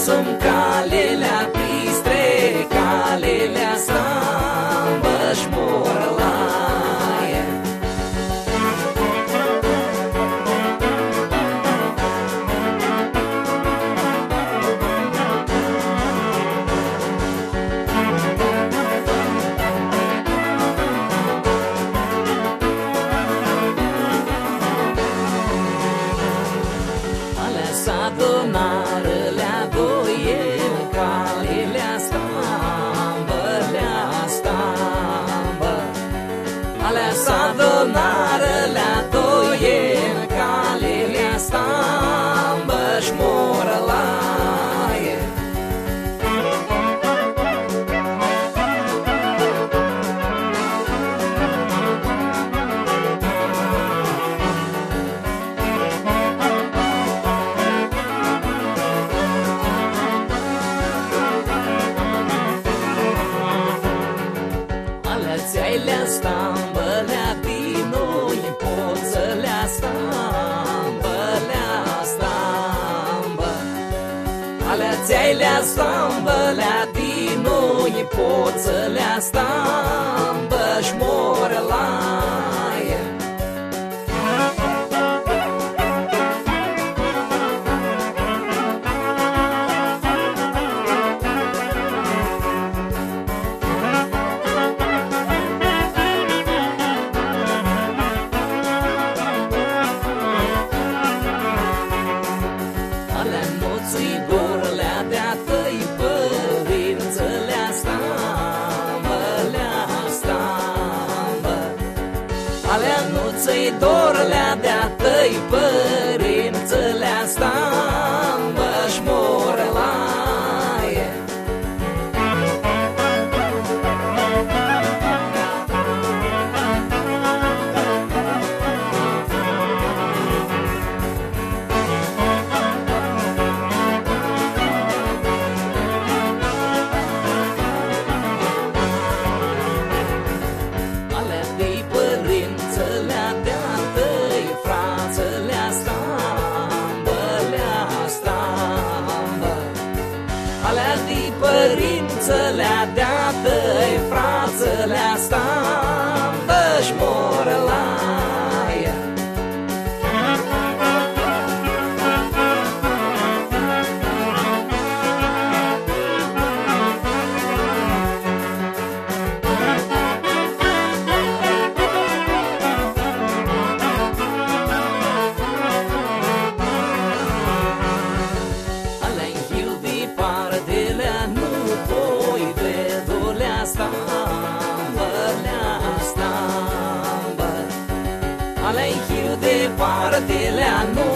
sunt calelea pistre, calelea stambă-și morlaie. Adunară-lea doie, calelea stambă, lea stambă. Alea-s adunară-lea doie, calelea stambă-și morlaie. Alea stambă, lea dinoi, poță-lea stambă, lea stambă. Alea stambă, lea dinoi, poță-lea stambă-și morlaie. Nu-ți-i dor, lea de-a tăi părință, lea stambă, lea stambă. Alea nu-ți-i dor, lea de-a tăi părință, lea stambă-și morlaie. Alea-i părință, lea de-a tăi frață, lea stambă-și morlaie. Alea-i hiu de partele, nu